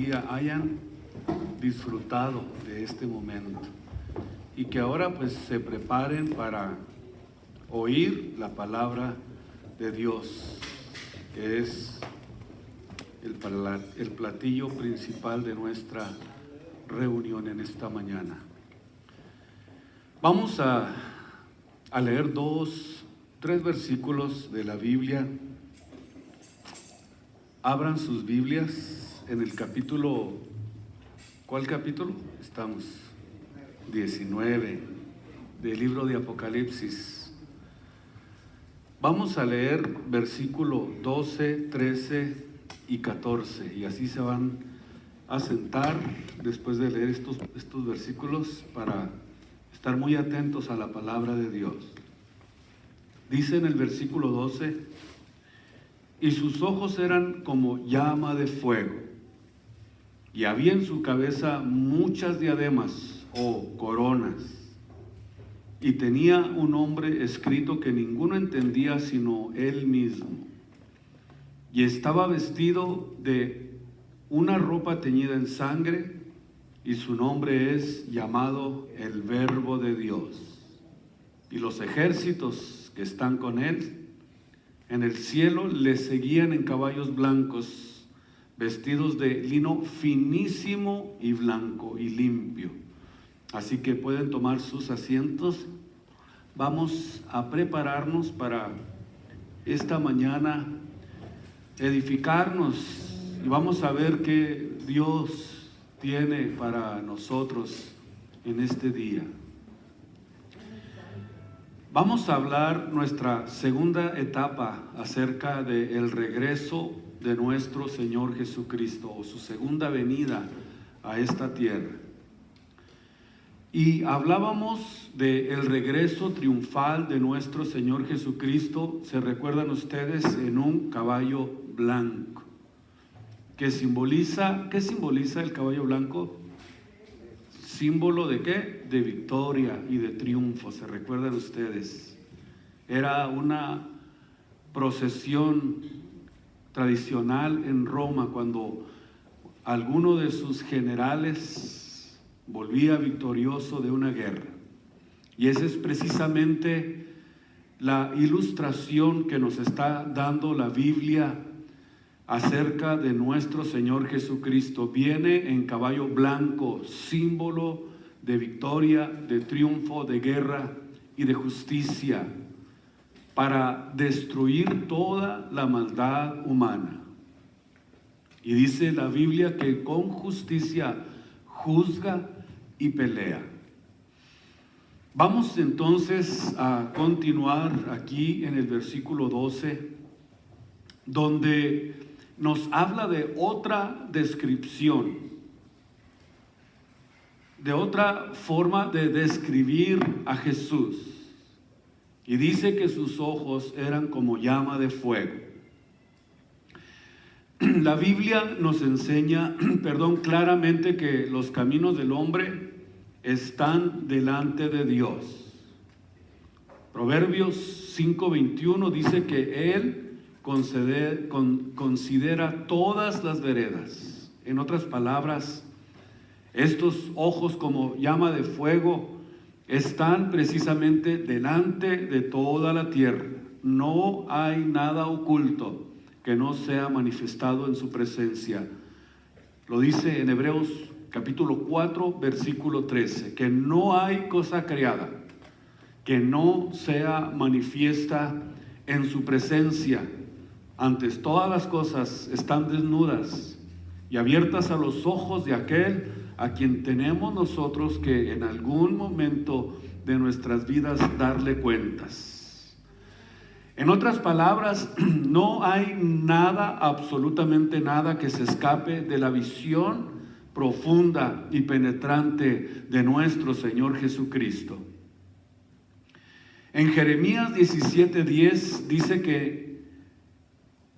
hayan disfrutado de este momento y que ahora pues se preparen para oír la palabra de Dios, que es el platillo principal de nuestra reunión en esta mañana. Vamos a leer tres versículos de la Biblia. Abran sus Biblias en el capítulo, ¿cuál capítulo? Estamos 19 del libro de Apocalipsis. Vamos a leer versículo 12, 13 y 14 y así se van a sentar después de leer estos versículos para estar muy atentos a la palabra de Dios. Dice en el versículo 12: y sus ojos eran como llama de fuego, y había en su cabeza muchas diademas o coronas, y tenía un nombre escrito que ninguno entendía sino él mismo, y estaba vestido de una ropa teñida en sangre, y su nombre es llamado el Verbo de Dios. Y los ejércitos que están con él en el cielo le seguían en caballos blancos, vestidos de lino finísimo y blanco y limpio. Así que pueden tomar sus asientos. Vamos a prepararnos para esta mañana, edificarnos, y vamos a ver qué Dios tiene para nosotros en este día. Vamos a hablar nuestra segunda etapa acerca del regreso de nuestro Señor Jesucristo, o su segunda venida a esta tierra. Y hablábamos del regreso triunfal de nuestro Señor Jesucristo, se recuerdan ustedes, en un caballo blanco. ¿Qué simboliza el caballo blanco? ¿Símbolo de qué? De victoria y de triunfo, ¿se recuerdan ustedes? Era una procesión tradicional en Roma cuando alguno de sus generales volvía victorioso de una guerra. Y esa es precisamente la ilustración que nos está dando la Biblia acerca de nuestro Señor Jesucristo. Viene en caballo blanco, símbolo de victoria, de triunfo, de guerra y de justicia, para destruir toda la maldad humana. Y dice la Biblia que con justicia juzga y pelea. Vamos entonces a continuar aquí en el versículo 12, donde nos habla de otra descripción, de otra forma de describir a Jesús. Y dice que sus ojos eran como llama de fuego. La Biblia nos enseña, claramente que los caminos del hombre están delante de Dios. Proverbios 5:21 dice que Él considera todas las veredas. En otras palabras, estos ojos como llama de fuego están precisamente delante de toda la tierra. No hay nada oculto que no sea manifestado en su presencia. Lo dice en Hebreos capítulo 4, versículo 13, que no hay cosa creada que no sea manifiesta en su presencia. Antes todas las cosas están desnudas y abiertas a los ojos de aquel a quien tenemos nosotros que en algún momento de nuestras vidas darle cuentas. En otras palabras, no hay nada, absolutamente nada, que se escape de la visión profunda y penetrante de nuestro Señor Jesucristo. En Jeremías 17:10 dice que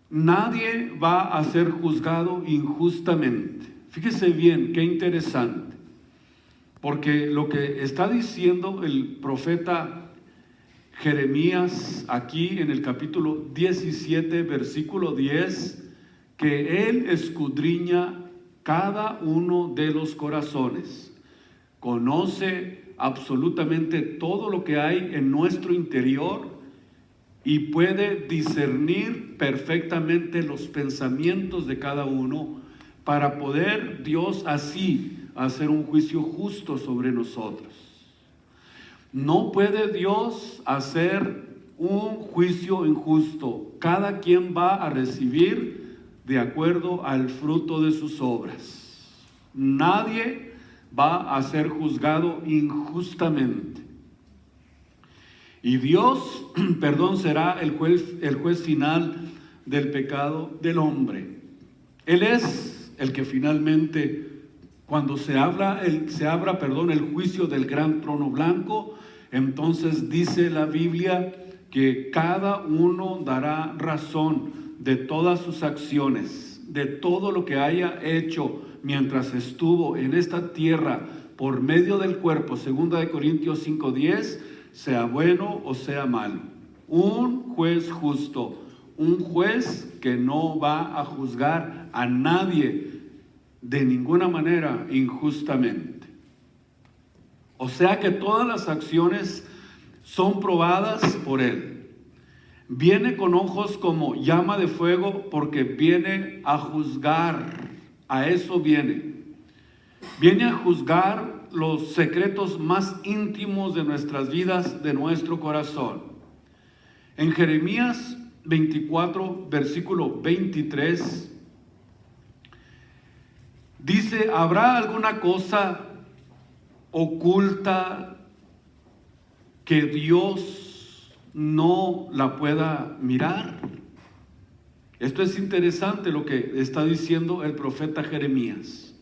nadie va a ser juzgado injustamente. Fíjese bien, qué interesante, porque lo que está diciendo el profeta Jeremías aquí en el capítulo 17, versículo 10, que él escudriña cada uno de los corazones. Conoce absolutamente todo lo que hay en nuestro interior y puede discernir perfectamente los pensamientos de cada uno para poder Dios así hacer un juicio justo sobre nosotros. No puede Dios hacer un juicio injusto. Cada quien va a recibir de acuerdo al fruto de sus obras. Nadie va a ser juzgado injustamente. Y Dios, será el juez final del pecado del hombre. Él es el que finalmente, cuando se abra el juicio del gran trono blanco, entonces dice la Biblia que cada uno dará razón de todas sus acciones, de todo lo que haya hecho mientras estuvo en esta tierra por medio del cuerpo, 2 Corintios 5:10, sea bueno o sea malo. Un juez justo, un juez que no va a juzgar a nadie de ninguna manera injustamente. O sea que todas las acciones son probadas por Él. Viene con ojos como llama de fuego porque viene a juzgar. A eso viene. Viene a juzgar los secretos más íntimos de nuestras vidas, de nuestro corazón. En Jeremías 24, versículo 23, dice: ¿habrá alguna cosa oculta que Dios no la pueda mirar? Esto es interesante lo que está diciendo el profeta Jeremías.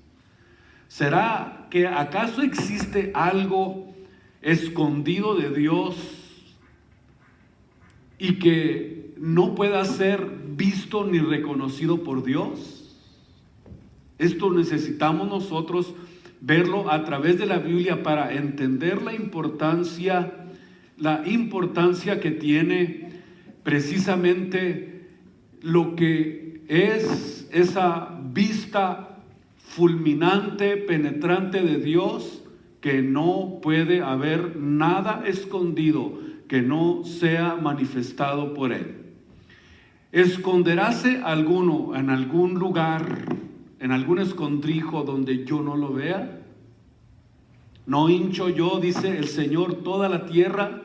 ¿Será que acaso existe algo escondido de Dios y que no pueda ser visto ni reconocido por Dios? Esto necesitamos nosotros verlo a través de la Biblia para entender la importancia que tiene precisamente lo que es esa vista fulminante, penetrante de Dios, que no puede haber nada escondido que no sea manifestado por Él. ¿Esconderáse alguno en algún lugar, en algún escondrijo donde yo no lo vea? ¿No hincho yo, dice el Señor, toda la tierra?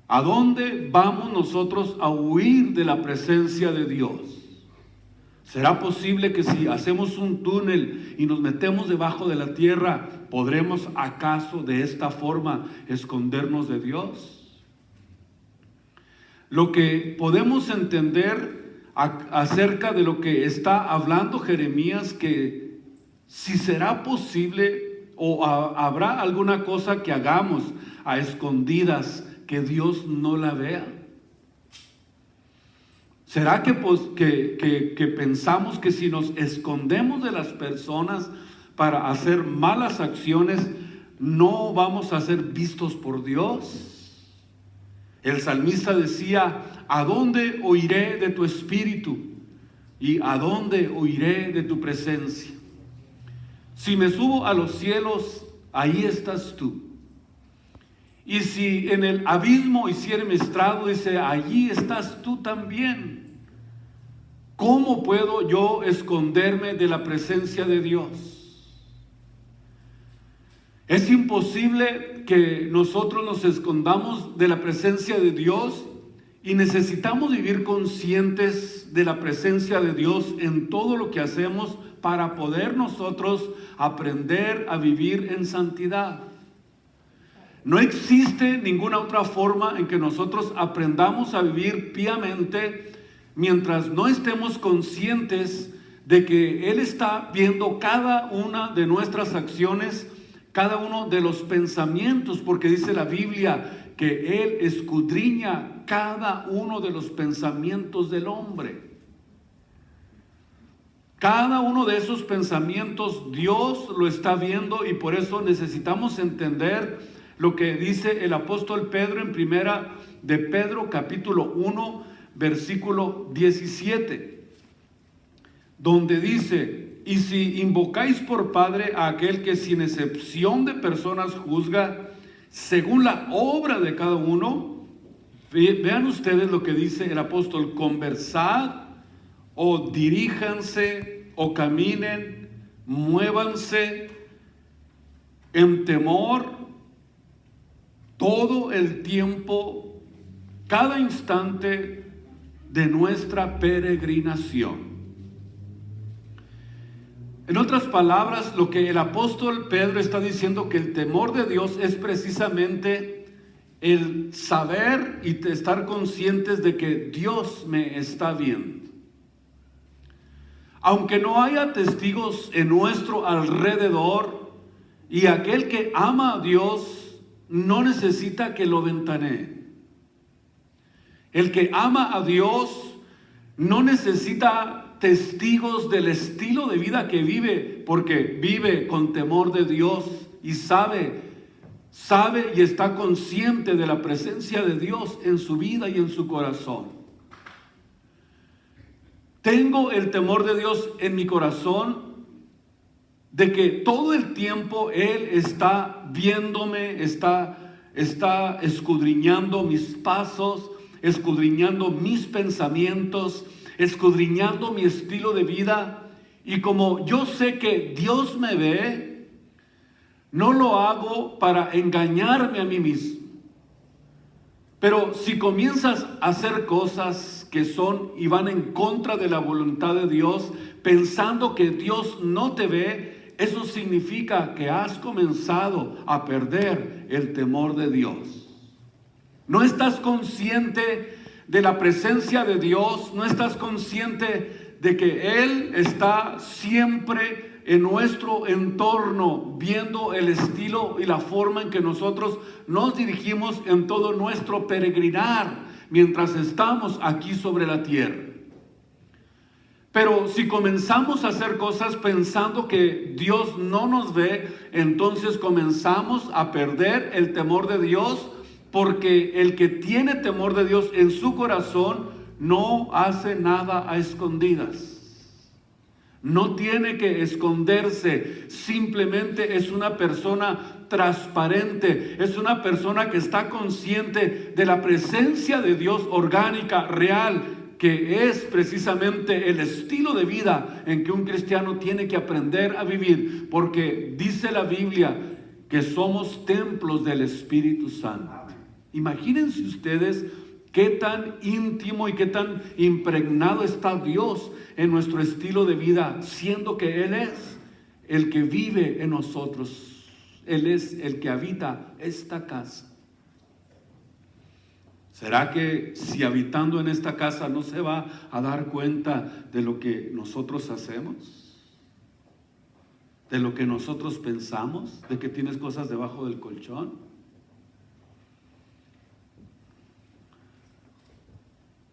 ¿A dónde vamos nosotros a huir de la presencia de Dios? ¿Será posible que si hacemos un túnel y nos metemos debajo de la tierra, podremos acaso de esta forma escondernos de Dios? Lo que podemos entender acerca de lo que está hablando Jeremías, que si será posible o habrá alguna cosa que hagamos a escondidas que Dios no la vea. ¿Será que pensamos que si nos escondemos de las personas para hacer malas acciones, no vamos a ser vistos por Dios? El salmista decía: ¿a dónde oiré de tu espíritu? ¿Y a dónde oiré de tu presencia? Si me subo a los cielos, ahí estás tú. Y si en el abismo hiciere estrado, dice, allí estás tú también. ¿Cómo puedo yo esconderme de la presencia de Dios? Es imposible que nosotros nos escondamos de la presencia de Dios, y necesitamos vivir conscientes de la presencia de Dios en todo lo que hacemos para poder nosotros aprender a vivir en santidad. No existe ninguna otra forma en que nosotros aprendamos a vivir piamente mientras no estemos conscientes de que Él está viendo cada una de nuestras acciones, cada uno de los pensamientos, porque dice la Biblia que Él escudriña cada uno de los pensamientos del hombre. Cada uno de esos pensamientos Dios lo está viendo, y por eso necesitamos entender lo que dice el apóstol Pedro en primera de Pedro capítulo 1 versículo 17, donde dice: y si invocáis por Padre a aquel que sin excepción de personas juzga según la obra de cada uno, vean ustedes lo que dice el apóstol: conversad o diríjanse o caminen, muévanse en temor todo el tiempo, cada instante de nuestra peregrinación. En otras palabras, lo que el apóstol Pedro está diciendo, que el temor de Dios es precisamente el saber y estar conscientes de que Dios me está viendo. Aunque no haya testigos en nuestro alrededor, y aquel que ama a Dios no necesita que lo ventanee. El que ama a Dios no necesita testigos del estilo de vida que vive, porque vive con temor de Dios y sabe y está consciente de la presencia de Dios en su vida y en su corazón. Tengo el temor de Dios en mi corazón, de que todo el tiempo Él está viéndome, está escudriñando mis pasos, escudriñando mis pensamientos, escudriñando mi estilo de vida. Y como yo sé que Dios me ve, no lo hago para engañarme a mí mismo. Pero si comienzas a hacer cosas que son y van en contra de la voluntad de Dios, pensando que Dios no te ve, eso significa que has comenzado a perder el temor de Dios. No estás consciente de la presencia de Dios, no estás consciente de que Él está siempre en nuestro entorno, viendo el estilo y la forma en que nosotros nos dirigimos en todo nuestro peregrinar mientras estamos aquí sobre la tierra. Pero si comenzamos a hacer cosas pensando que Dios no nos ve, entonces comenzamos a perder el temor de Dios, porque el que tiene temor de Dios en su corazón no hace nada a escondidas. No tiene que esconderse, simplemente es una persona transparente, es una persona que está consciente de la presencia de Dios orgánica, real, que es precisamente el estilo de vida en que un cristiano tiene que aprender a vivir, porque dice la Biblia que somos templos del Espíritu Santo. Imagínense ustedes qué tan íntimo y qué tan impregnado está Dios en nuestro estilo de vida, siendo que Él es el que vive en nosotros. Él es el que habita esta casa. ¿Será que si habitando en esta casa no se va a dar cuenta de lo que nosotros hacemos? ¿De lo que nosotros pensamos? ¿De que tienes cosas debajo del colchón?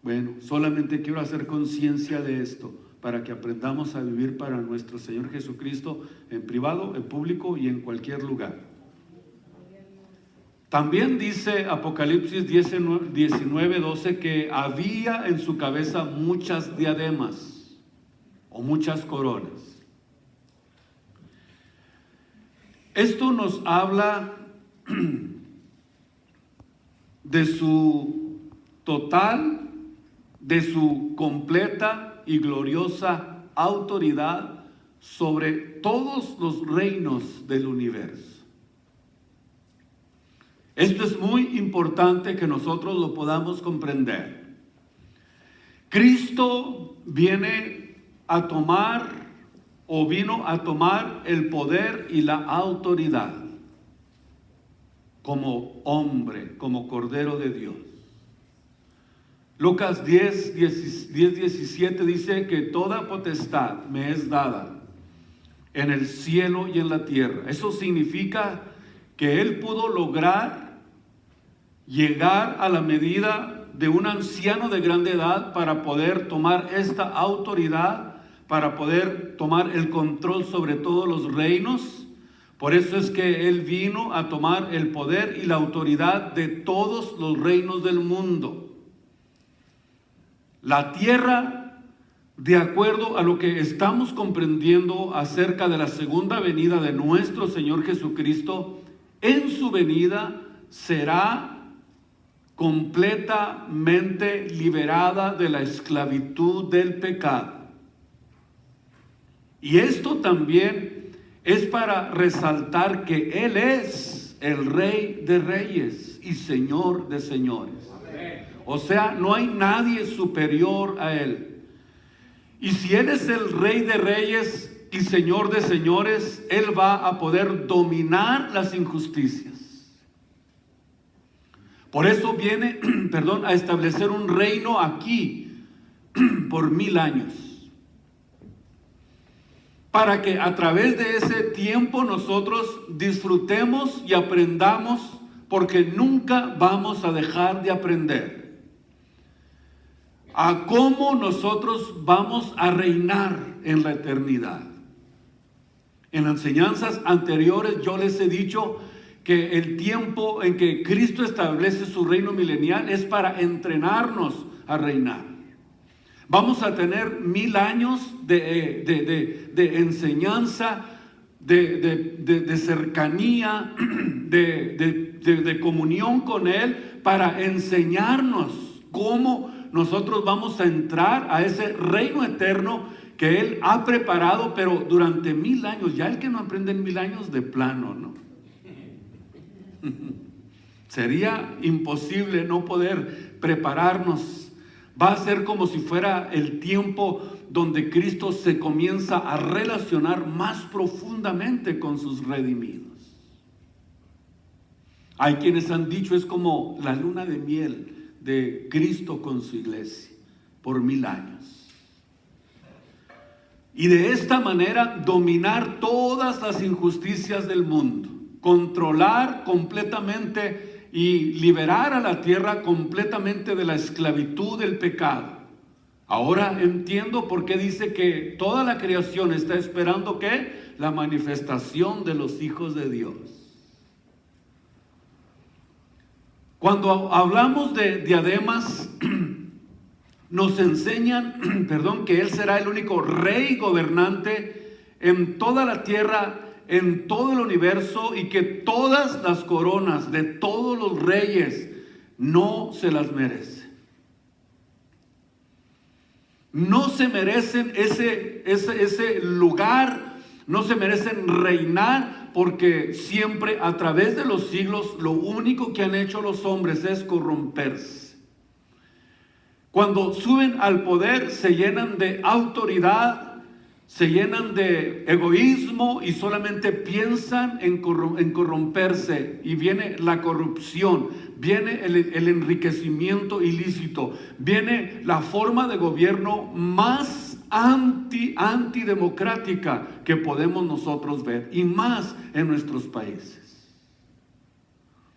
Bueno, solamente quiero hacer conciencia de esto para que aprendamos a vivir para nuestro Señor Jesucristo en privado, en público y en cualquier lugar. También dice Apocalipsis 19:12 que había en su cabeza muchas diademas o muchas coronas. Esto nos habla de su total, de su completa y gloriosa autoridad sobre todos los reinos del universo. Esto es muy importante que nosotros lo podamos comprender. Cristo viene a tomar o vino a tomar el poder y la autoridad como hombre, como Cordero de Dios. Lucas 10:17 dice que toda potestad me es dada en el cielo y en la tierra. Eso significa que Él pudo lograr llegar a la medida de un anciano de grande edad para poder tomar esta autoridad, para poder tomar el control sobre todos los reinos. Por eso es que Él vino a tomar el poder y la autoridad de todos los reinos del mundo. La tierra de acuerdo a lo que estamos comprendiendo acerca de la segunda venida de nuestro Señor Jesucristo, en su venida será completamente liberada de la esclavitud del pecado. Y esto también es para resaltar que Él es el Rey de Reyes y Señor de señores. O sea, no hay nadie superior a Él. Y si Él es el Rey de Reyes y Señor de señores, Él va a poder dominar las injusticias. Por eso viene, a establecer un reino aquí por 1000 años. Para que a través de ese tiempo nosotros disfrutemos y aprendamos, porque nunca vamos a dejar de aprender a cómo nosotros vamos a reinar en la eternidad. En las enseñanzas anteriores yo les he dicho que el tiempo en que Cristo establece su reino milenial es para entrenarnos a reinar. Vamos a tener 1000 años de enseñanza, de cercanía, de comunión con Él, para enseñarnos cómo nosotros vamos a entrar a ese reino eterno que Él ha preparado, pero durante 1000 años. Ya el que no aprende en 1000 años, de plano, ¿no? Sería imposible no poder prepararnos. Va a ser como si fuera el tiempo donde Cristo se comienza a relacionar más profundamente con sus redimidos. Hay quienes han dicho, es como la luna de miel de Cristo con su iglesia por 1000 años. Y de esta manera dominar todas las injusticias del mundo, controlar completamente y liberar a la tierra completamente de la esclavitud del pecado. Ahora entiendo por qué dice que toda la creación está esperando ¿qué? La manifestación de los hijos de Dios. Cuando hablamos de diademas, nos enseñan, que Él será el único rey gobernante en toda la tierra, en todo el universo, y que todas las coronas de todos los reyes no se las merece. No se merecen ese lugar, no se merecen reinar, porque siempre a través de los siglos lo único que han hecho los hombres es corromperse. Cuando suben al poder se llenan de autoridad, se llenan de egoísmo y solamente piensan en corromperse, y viene la corrupción, viene el enriquecimiento ilícito, viene la forma de gobierno más antidemocrática que podemos nosotros ver, y más en nuestros países.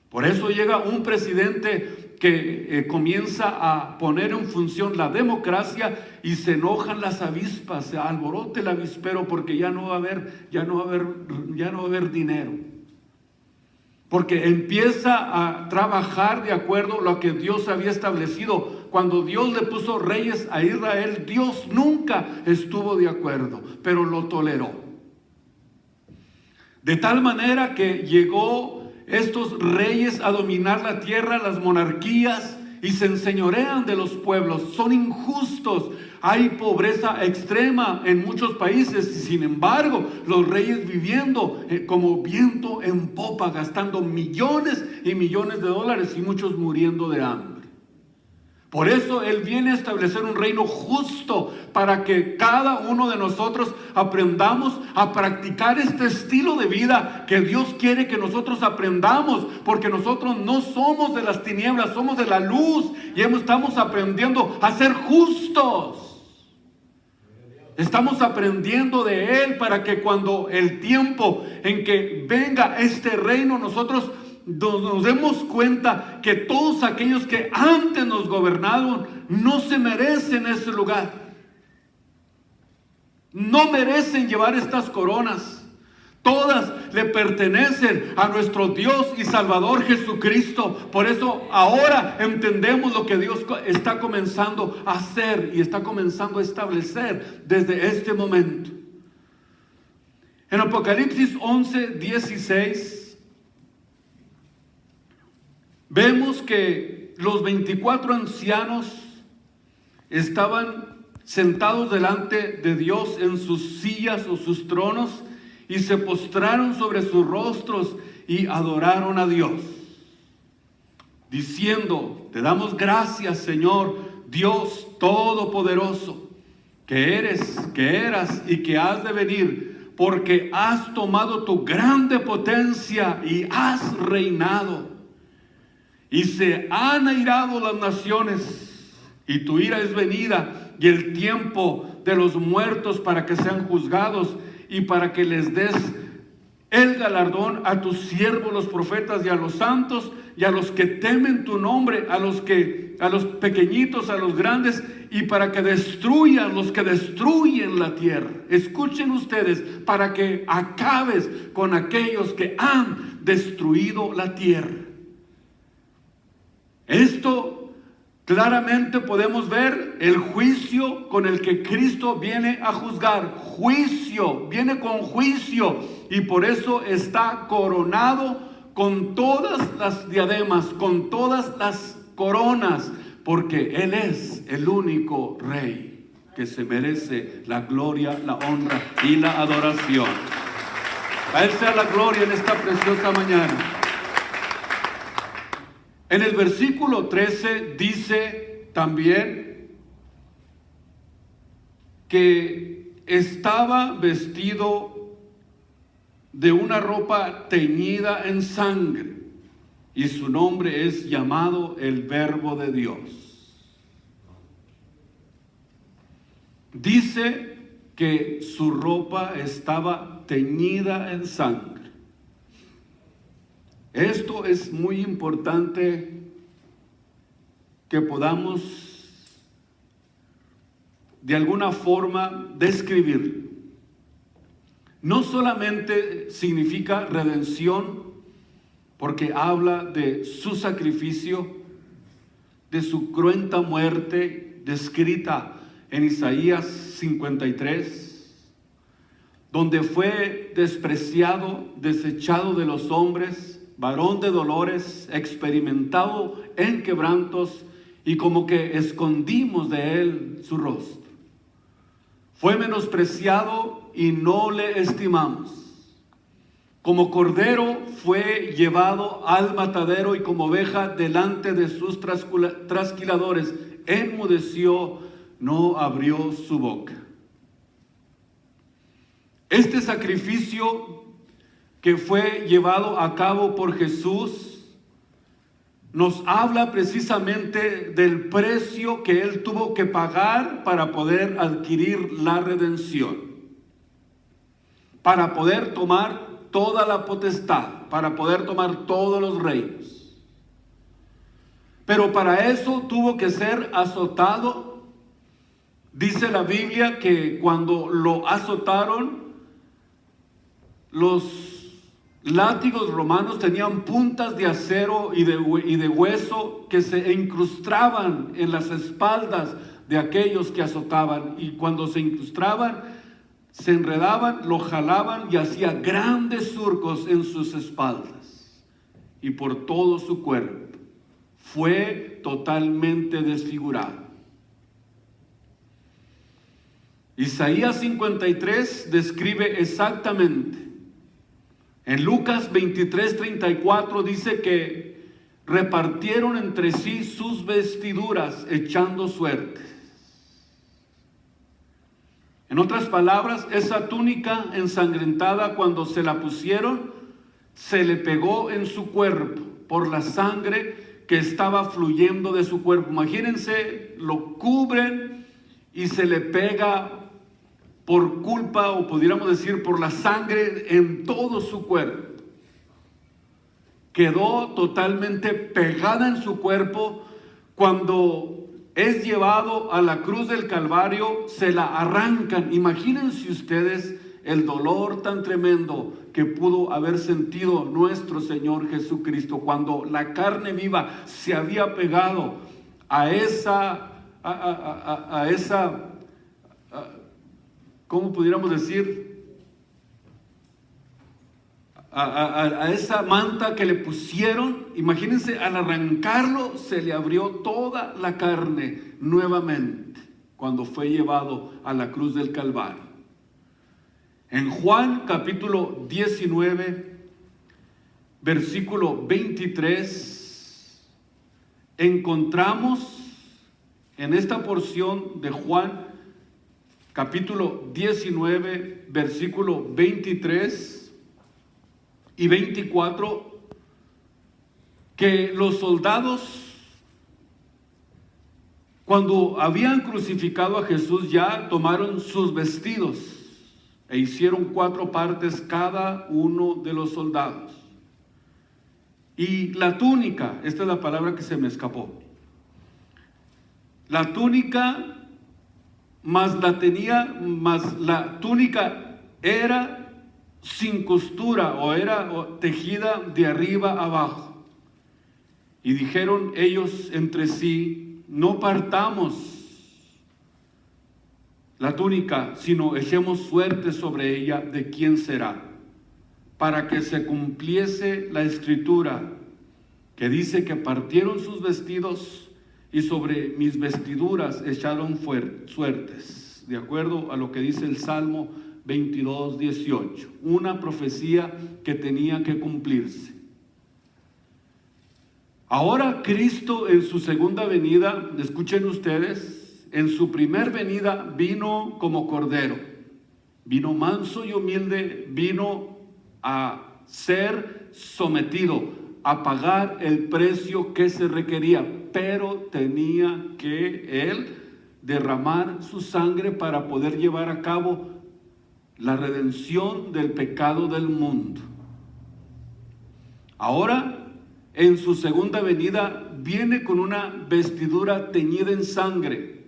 Por eso llega un presidente que comienza a poner en función la democracia y se enojan las avispas, se alborote el avispero, porque ya no va a haber dinero. Porque empieza a trabajar de acuerdo a lo que Dios había establecido. Cuando Dios le puso reyes a Israel, Dios nunca estuvo de acuerdo, pero lo toleró. De tal manera que llegó estos reyes a dominar la tierra, las monarquías, y se enseñorean de los pueblos. Son injustos. Hay pobreza extrema en muchos países, y sin embargo los reyes viviendo como viento en popa, gastando millones y millones de dólares, y muchos muriendo de hambre. Por eso Él viene a establecer un reino justo, para que cada uno de nosotros aprendamos a practicar este estilo de vida que Dios quiere que nosotros aprendamos, porque nosotros no somos de las tinieblas, somos de la luz, y estamos aprendiendo a ser justos. Estamos aprendiendo de Él, para que cuando el tiempo en que venga este reino, nosotros nos demos cuenta que todos aquellos que antes nos gobernaron no se merecen ese lugar. No merecen llevar estas coronas. Todas le pertenecen a nuestro Dios y Salvador Jesucristo. Por eso ahora entendemos lo que Dios está comenzando a hacer y está comenzando a establecer desde este momento. En Apocalipsis 11:16 vemos que los 24 ancianos estaban sentados delante de Dios en sus sillas o sus tronos y se postraron sobre sus rostros y adoraron a Dios, diciendo: te damos gracias, Señor Dios Todopoderoso, que eres, que eras y que has de venir, porque has tomado tu grande potencia y has reinado. Y se han airado las naciones, y tu ira es venida, y el tiempo de los muertos para que sean juzgados, y para que les des el galardón a tus siervos los profetas y a los santos y a los que temen tu nombre, a los pequeñitos, a los grandes, y para que destruyan los que destruyen la tierra. Escuchen ustedes, para que acabes con aquellos que han destruido la tierra. Esto claramente podemos ver el juicio con el que Cristo viene a juzgar. Juicio, viene con juicio, y por eso está coronado con todas las diademas, con todas las coronas, porque Él es el único Rey que se merece la gloria, la honra y la adoración. A Él sea la gloria en esta preciosa mañana. En el versículo 13 dice también que estaba vestido de una ropa teñida en sangre, y su nombre es llamado el Verbo de Dios. Dice que su ropa estaba teñida en sangre. Esto es muy importante que podamos de alguna forma describir. No solamente significa redención, porque habla de su sacrificio, de su cruenta muerte descrita en Isaías 53, donde fue despreciado, desechado de los hombres, varón de dolores, experimentado en quebrantos, y como que escondimos de él su rostro. Fue menospreciado y no le estimamos. Como cordero fue llevado al matadero, y como oveja delante de sus trasquiladores enmudeció, no abrió su boca. Este sacrificio que fue llevado a cabo por Jesús nos habla precisamente del precio que Él tuvo que pagar para poder adquirir la redención, para poder tomar toda la potestad, para poder tomar todos los reinos. Pero para eso tuvo que ser azotado. Dice la Biblia que cuando lo azotaron, los látigos romanos tenían puntas de acero y de hueso que se incrustaban en las espaldas de aquellos que azotaban, y cuando se incrustaban, se enredaban, lo jalaban y hacía grandes surcos en sus espaldas y por todo su cuerpo. Fue totalmente desfigurado. Isaías 53 describe exactamente. En Lucas 23:34 dice que repartieron entre sí sus vestiduras echando suertes. En otras palabras, esa túnica ensangrentada, cuando se la pusieron, se le pegó en su cuerpo por la sangre que estaba fluyendo de su cuerpo. Imagínense, lo cubren y se le pega por culpa, o pudiéramos decir por la sangre, en todo su cuerpo. Quedó totalmente pegada en su cuerpo. Cuando es llevado a la cruz del Calvario, se la arrancan. Imagínense ustedes el dolor tan tremendo que pudo haber sentido nuestro Señor Jesucristo cuando la carne viva se había pegado a esa, ¿cómo pudiéramos decir? A esa manta que le pusieron. Imagínense, al arrancarlo se le abrió toda la carne nuevamente cuando fue llevado a la cruz del Calvario. En Juan capítulo 19, versículo 23, encontramos en esta porción de Juan capítulo 19, versículo 23 y 24, que los soldados, cuando habían crucificado a Jesús, ya tomaron sus vestidos e hicieron 4 partes cada uno de los soldados. Y la túnica, esta es la palabra que se me escapó. La túnica, más la túnica era sin costura o era tejida de arriba abajo. Y dijeron ellos entre sí: no partamos la túnica, sino echemos suerte sobre ella de quién será, para que se cumpliese la escritura que dice que partieron sus vestidos y sobre mis vestiduras echaron suertes, de acuerdo a lo que dice el Salmo 22, 18, una profecía que tenía que cumplirse. Ahora Cristo en su segunda venida, escuchen ustedes, en su primer venida vino como cordero, vino manso y humilde, vino a ser sometido, a pagar el precio que se requería, pero tenía que Él derramar su sangre para poder llevar a cabo la redención del pecado del mundo. Ahora, en su segunda venida, viene con una vestidura teñida en sangre,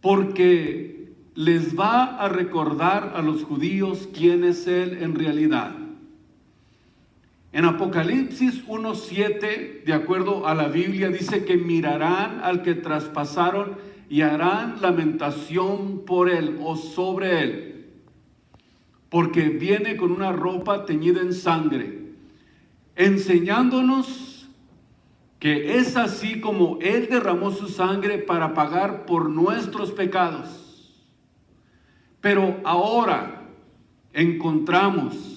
porque les va a recordar a los judíos quién es Él en realidad. En Apocalipsis 1:7, de acuerdo a la Biblia, dice que mirarán al que traspasaron y harán lamentación por Él o sobre Él, porque viene con una ropa teñida en sangre, enseñándonos que es así como Él derramó su sangre para pagar por nuestros pecados. Pero ahora encontramos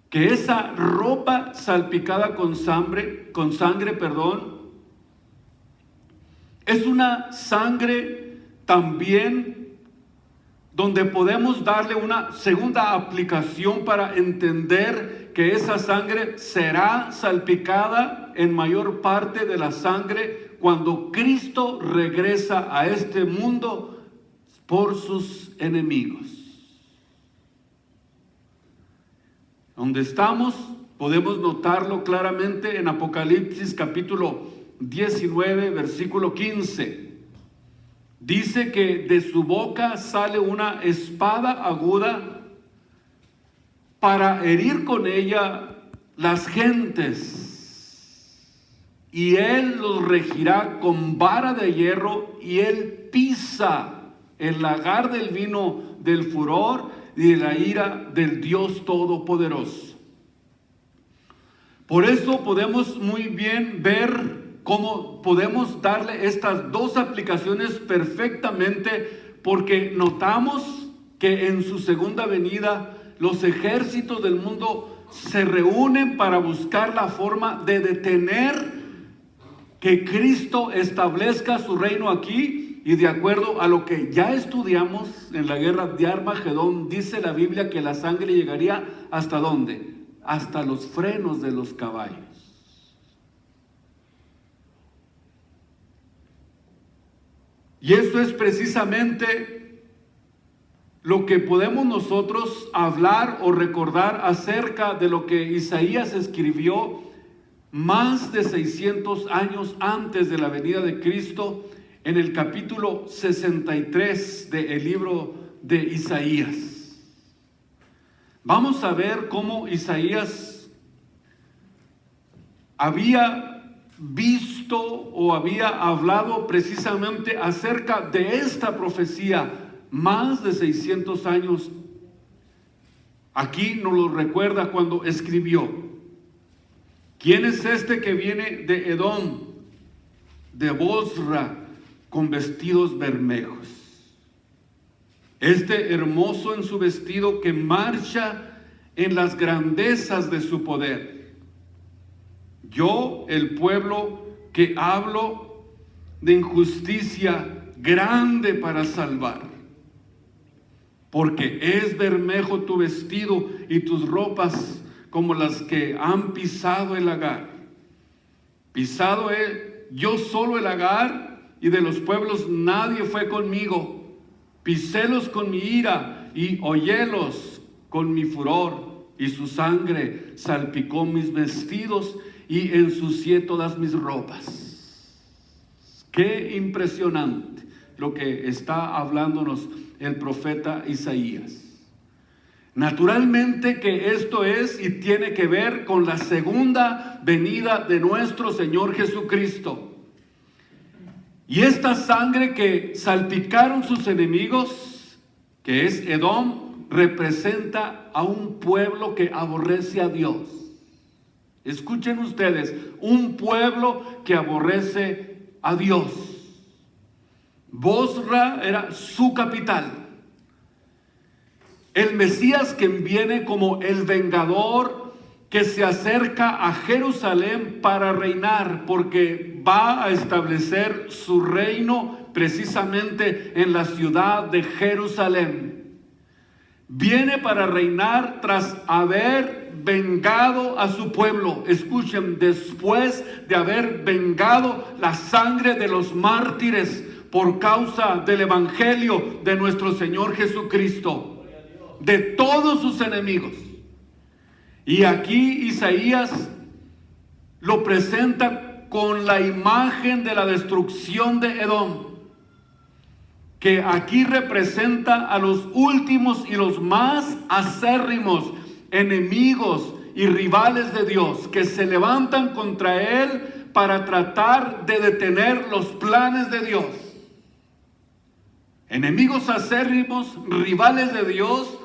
que esa ropa salpicada con sangre, es una sangre también donde podemos darle una segunda aplicación para entender que esa sangre será salpicada en mayor parte de la sangre cuando Cristo regresa a este mundo por sus enemigos. Donde estamos, podemos notarlo claramente en Apocalipsis capítulo 19, versículo 15. Dice que de su boca sale una espada aguda para herir con ella las gentes, y Él los regirá con vara de hierro, y Él pisa el lagar del vino del furor y de la ira del Dios Todopoderoso. Por eso podemos muy bien ver cómo podemos darle estas dos aplicaciones perfectamente, porque notamos que en su segunda venida los ejércitos del mundo se reúnen para buscar la forma de detener que Cristo establezca su reino aquí. Y de acuerdo a lo que ya estudiamos en la guerra de Armagedón, dice la Biblia que la sangre llegaría ¿hasta dónde? Hasta los frenos de los caballos. Y esto es precisamente lo que podemos nosotros hablar o recordar acerca de lo que Isaías escribió más de 600 años antes de la venida de Cristo, en el capítulo 63 del libro de Isaías. Vamos a ver cómo Isaías había visto o había hablado precisamente acerca de esta profecía más de 600 años. Aquí nos lo recuerda cuando escribió: ¿quién es este que viene de Edom, de Bosra, con vestidos bermejos? Este hermoso en su vestido, que marcha en las grandezas de su poder. Yo, el pueblo que hablo de injusticia grande para salvar. Porque es bermejo tu vestido y tus ropas como las que han pisado el lagar. Pisado yo solo el lagar, y de los pueblos nadie fue conmigo. Pisélos con mi ira y hollélos con mi furor, y su sangre salpicó mis vestidos y ensucié todas mis ropas. Qué impresionante lo que está hablándonos el profeta Isaías. Naturalmente que esto es y tiene que ver con la segunda venida de nuestro Señor Jesucristo. Y esta sangre que salpicaron sus enemigos, que es Edom, representa a un pueblo que aborrece a Dios. Escuchen ustedes, un pueblo que aborrece a Dios. Bosra era su capital. El Mesías, que viene como el vengador, que se acerca a Jerusalén para reinar, porque va a establecer su reino precisamente en la ciudad de Jerusalén. Viene para reinar tras haber vengado a su pueblo. Escuchen, después de haber vengado la sangre de los mártires por causa del evangelio de nuestro Señor Jesucristo, de todos sus enemigos. Y aquí Isaías lo presenta con la imagen de la destrucción de Edom, que aquí representa a los últimos y los más acérrimos enemigos y rivales de Dios, que se levantan contra él para tratar de detener los planes de Dios. Enemigos acérrimos, rivales de Dios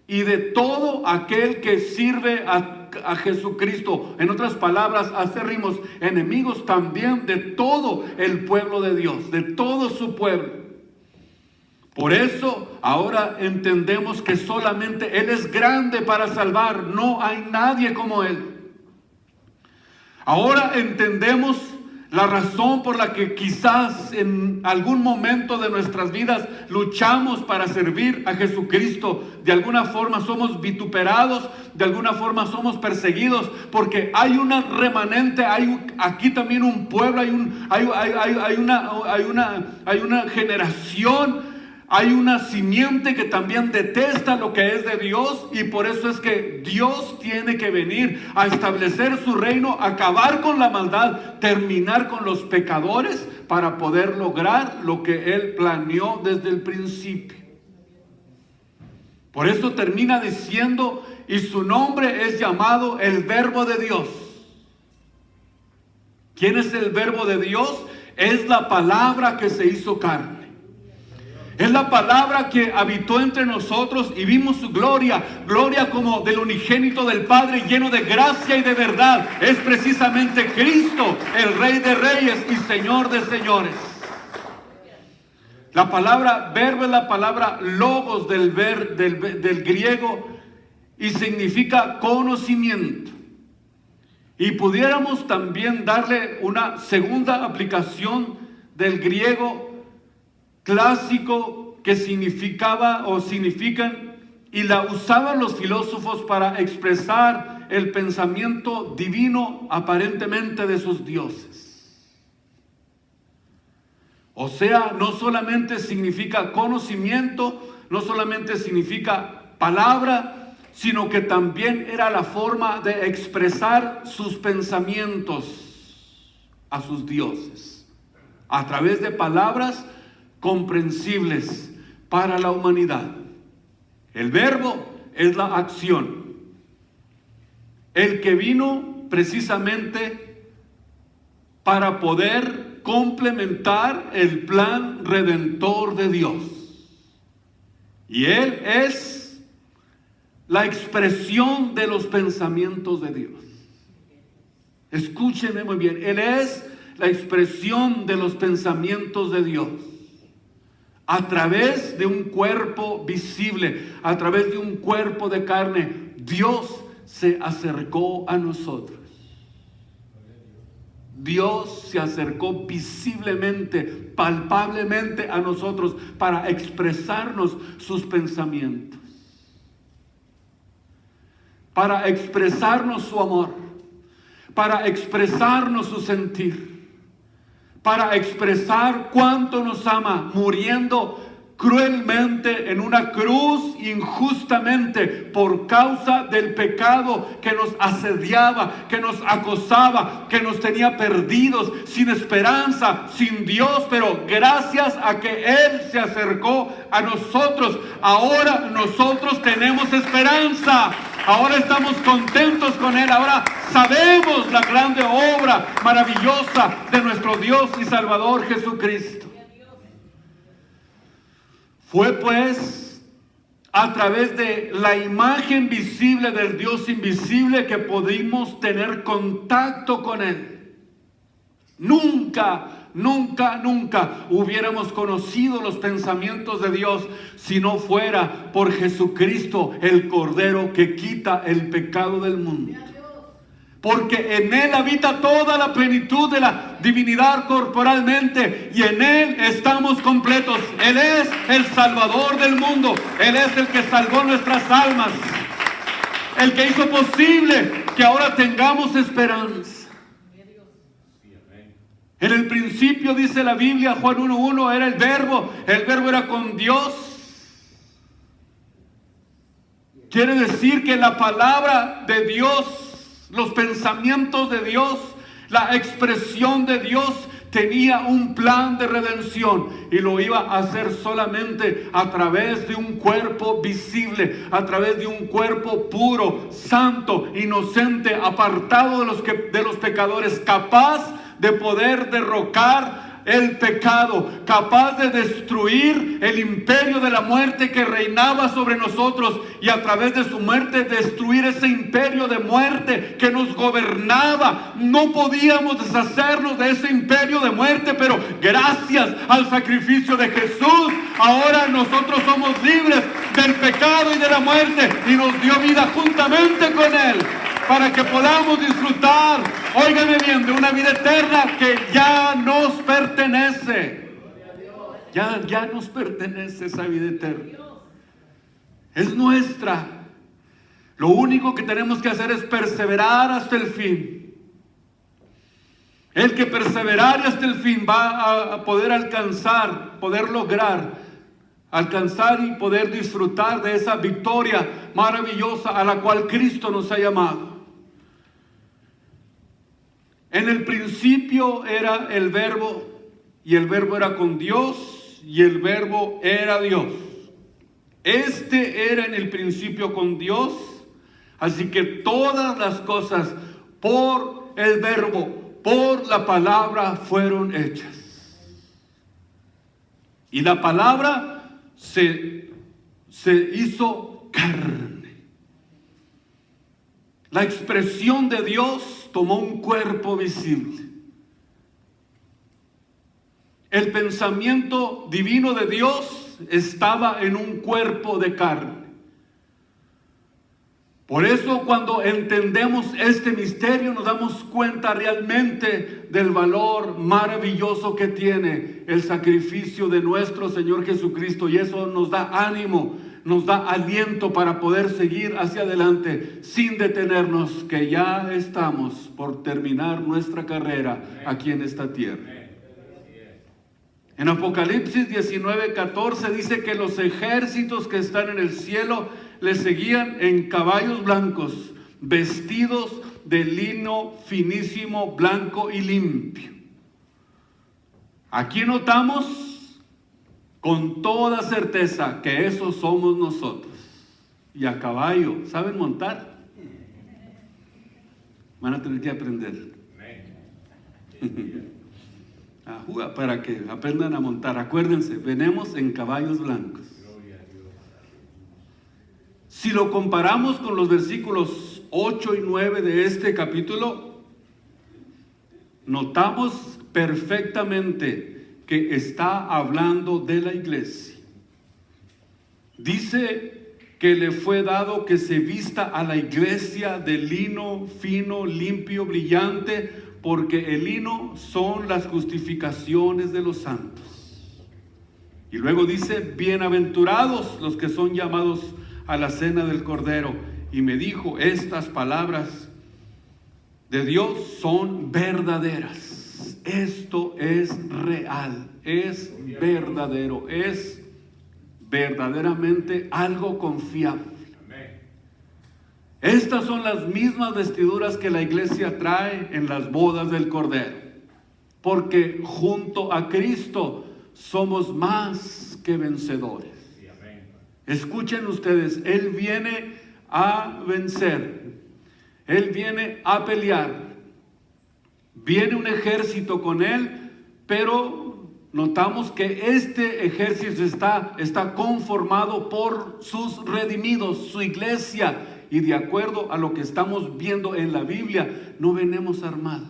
y de todo aquel que sirve a Jesucristo. En otras palabras, acérrimos enemigos también de todo el pueblo de Dios, de todo su pueblo. Por eso ahora entendemos que solamente Él es grande para salvar, no hay nadie como Él. Ahora entendemos la razón por la que quizás en algún momento de nuestras vidas luchamos para servir a Jesucristo. De alguna forma somos vituperados, de alguna forma somos perseguidos, porque hay una remanente, hay aquí también un pueblo, hay una generación, hay una simiente que también detesta lo que es de Dios, y por eso es que Dios tiene que venir a establecer su reino, acabar con la maldad, terminar con los pecadores para poder lograr lo que Él planeó desde el principio. Por eso termina diciendo, y su nombre es llamado el Verbo de Dios. ¿Quién es el Verbo de Dios? Es la palabra que se hizo carne. Es la palabra que habitó entre nosotros y vimos su gloria, gloria como del unigénito del Padre, lleno de gracia y de verdad. Es precisamente Cristo, el Rey de Reyes y Señor de Señores. La palabra verbo es la palabra logos del griego y significa conocimiento. Y pudiéramos también darle una segunda aplicación del griego clásico que significaba o significan, y la usaban los filósofos para expresar el pensamiento divino aparentemente de sus dioses. O sea, no solamente significa conocimiento, no solamente significa palabra, sino que también era la forma de expresar sus pensamientos a sus dioses, a través de palabras comprensibles para la humanidad. El verbo es la acción. El que vino precisamente para poder complementar el plan redentor de Dios. Y Él es la expresión de los pensamientos de Dios. Escúcheme muy bien. Él es la expresión de los pensamientos de Dios. A través de un cuerpo visible, a través de un cuerpo de carne, Dios se acercó a nosotros. Dios se acercó visiblemente, palpablemente a nosotros para expresarnos sus pensamientos, para expresarnos su amor, para expresarnos su sentir, para expresar cuánto nos ama, muriendo cruelmente en una cruz injustamente por causa del pecado que nos asediaba, que nos acosaba, que nos tenía perdidos, sin esperanza, sin Dios. Pero gracias a que Él se acercó a nosotros, ahora nosotros tenemos esperanza. Ahora estamos contentos con Él. Ahora sabemos la grande obra maravillosa de nuestro Dios y Salvador Jesucristo. Fue pues a través de la imagen visible del Dios invisible que pudimos tener contacto con Él. Nunca hubiéramos conocido los pensamientos de Dios si no fuera por Jesucristo, el Cordero que quita el pecado del mundo. Porque en Él habita toda la plenitud de la divinidad corporalmente, y en Él estamos completos. Él es el Salvador del mundo. Él es el que salvó nuestras almas, el que hizo posible que ahora tengamos esperanza. En el principio, dice la Biblia, Juan 1:1, era el verbo era con Dios. Quiere decir que la palabra de Dios, los pensamientos de Dios, la expresión de Dios tenía un plan de redención, y lo iba a hacer solamente a través de un cuerpo visible, a través de un cuerpo puro, santo, inocente, apartado de los pecadores, capaz de poder derrocar el pecado, capaz de destruir el imperio de la muerte que reinaba sobre nosotros, y a través de su muerte destruir ese imperio de muerte que nos gobernaba. No podíamos deshacernos de ese imperio de muerte, pero gracias al sacrificio de Jesús, ahora nosotros somos libres del pecado y de la muerte, y nos dio vida juntamente con Él, para que podamos disfrutar, óigame bien, de una vida eterna que ya nos pertenece. Ya nos pertenece esa vida eterna. Es nuestra. Lo único que tenemos que hacer es perseverar hasta el fin. El que perseverare hasta el fin va a poder alcanzar, poder lograr, alcanzar y poder disfrutar de esa victoria maravillosa a la cual Cristo nos ha llamado. En el principio era el verbo, y el verbo era con Dios, y el verbo era Dios. Este era en el principio con Dios, así que todas las cosas por el verbo, por la palabra fueron hechas. Y la palabra se hizo carne. La expresión de Dios tomó un cuerpo visible. El pensamiento divino de Dios estaba en un cuerpo de carne. Por eso, cuando entendemos este misterio, nos damos cuenta realmente del valor maravilloso que tiene el sacrificio de nuestro Señor Jesucristo, y eso nos da ánimo, nos da aliento para poder seguir hacia adelante sin detenernos, que ya estamos por terminar nuestra carrera aquí en esta tierra. En Apocalipsis 19:14 dice que los ejércitos que están en el cielo le seguían en caballos blancos, vestidos de lino finísimo, blanco y limpio. Aquí notamos con toda certeza que esos somos nosotros. y a caballo. ¿Saben montar? Van a tener que aprender. Para que aprendan a montar. Acuérdense, venimos en caballos blancos. Si lo comparamos con los versículos 8 y 9 de este capítulo, notamos perfectamente que está hablando de la iglesia. Dice que le fue dado que se vista a la iglesia de lino fino, limpio, brillante, porque el lino son las justificaciones de los santos. Y luego dice, bienaventurados los que son llamados a la cena del Cordero. Y me dijo, estas palabras de Dios son verdaderas. Esto es real, es verdadero, es verdaderamente algo confiable. Estas son las mismas vestiduras que la iglesia trae en las bodas del Cordero, porque junto a Cristo somos más que vencedores. Escuchen ustedes, Él viene a vencer, Él viene a pelear, viene un ejército con Él, pero notamos que este ejército está conformado por sus redimidos, su iglesia. Y de acuerdo a lo que estamos viendo en la Biblia, no venimos armados.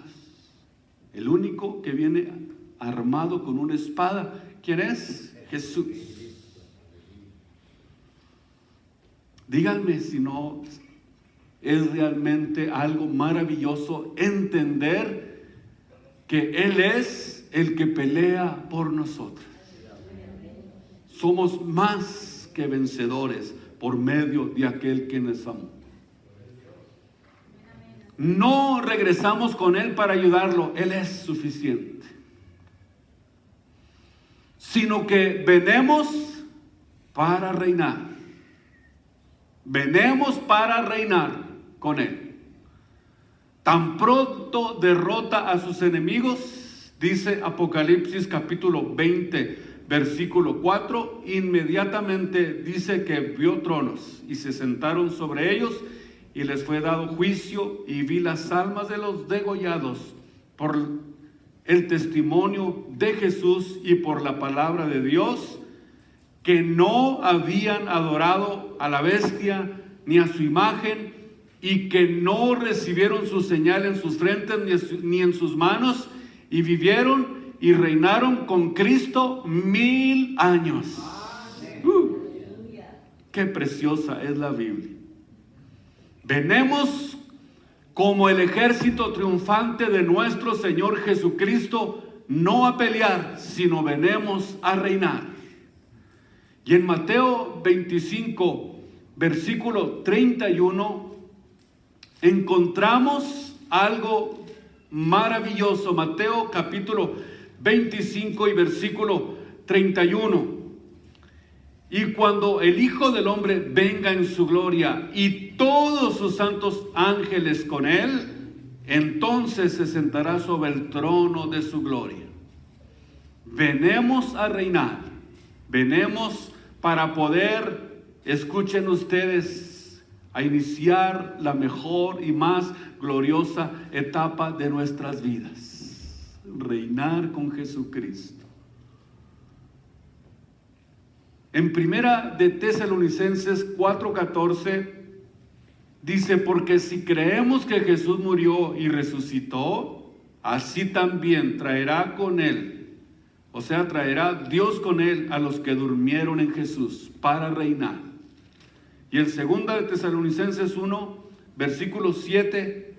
El único que viene armado con una espada, ¿quién es? Jesús. Díganme si no es realmente algo maravilloso entender que Él es el que pelea por nosotros. Somos más que vencedores por medio de aquel que nos amó. No regresamos con Él para ayudarlo, Él es suficiente. Sino que venimos para reinar. Venimos para reinar con Él. Tan pronto derrota a sus enemigos, dice Apocalipsis capítulo 20, versículo 4, inmediatamente dice que vio tronos y se sentaron sobre ellos y les fue dado juicio, y vi las almas de los degollados por el testimonio de Jesús y por la palabra de Dios, que no habían adorado a la bestia ni a su imagen, y que no recibieron su señal en sus frentes ni en sus manos, y vivieron y reinaron con Cristo 1000 años. Qué preciosa es la Biblia. Venimos como el ejército triunfante de nuestro Señor Jesucristo, no a pelear, sino venimos a reinar. Y en Mateo 25, versículo 31, encontramos algo maravilloso. Mateo capítulo 25 y versículo 31. Y cuando el Hijo del Hombre venga en su gloria y todos sus santos ángeles con Él, entonces se sentará sobre el trono de su gloria. Venimos a reinar, venimos para poder, escuchen ustedes, a iniciar la mejor y más gloriosa etapa de nuestras vidas: reinar con Jesucristo. En primera de Tesalonicenses 4:14 dice, porque si creemos que Jesús murió y resucitó, así también traerá con Él, o sea, traerá Dios con Él a los que durmieron en Jesús para reinar. Y en segunda de Tesalonicenses 1, versículo 7,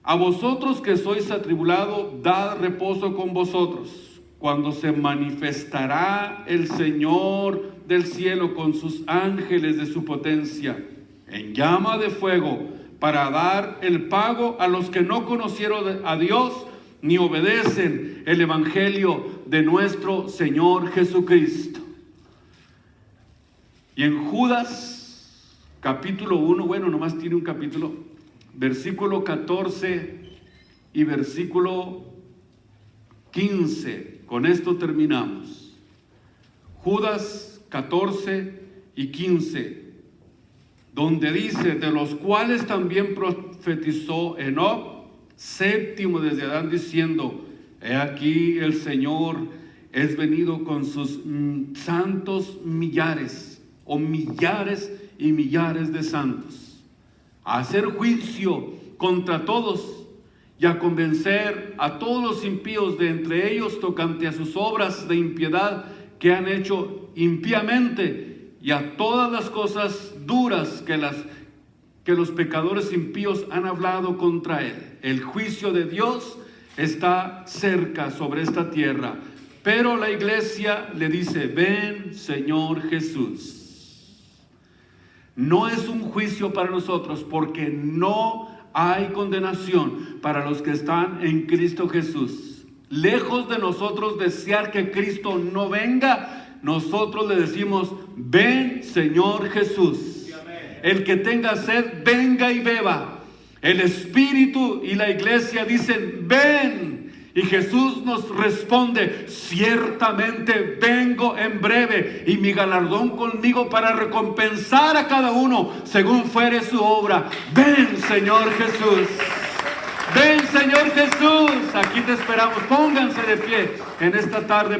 a vosotros que sois atribulados, dad reposo con vosotros, cuando se manifestará el Señor del cielo con sus ángeles de su potencia, en llama de fuego, para dar el pago a los que no conocieron a Dios, ni obedecen el evangelio de nuestro Señor Jesucristo. Y en Judas, capítulo 1, bueno, nomás tiene un capítulo, versículo 14 y versículo 15, con esto terminamos. Judas 14 y 15. donde dice, de los cuales también profetizó Enoc, séptimo desde Adán, diciendo, he aquí el Señor es venido con sus santos millares, o millares y millares de santos, a hacer juicio contra todos y a convencer a todos los impíos de entre ellos tocante a sus obras de impiedad que han hecho impíamente, y a todas las cosas duras que los pecadores impíos han hablado contra él. El juicio de Dios está cerca sobre esta tierra, pero la iglesia le dice, ven Señor Jesús. No es un juicio para nosotros, porque no hay condenación para los que están en Cristo Jesús. Lejos de nosotros desear que Cristo no venga, nosotros le decimos, ven Señor Jesús. El que tenga sed, venga y beba. El Espíritu y la iglesia dicen, ven. Y Jesús nos responde, ciertamente vengo en breve, y mi galardón conmigo para recompensar a cada uno según fuere su obra. Ven Señor Jesús. Ven Señor Jesús. Aquí te esperamos. Pónganse de pie en esta tarde.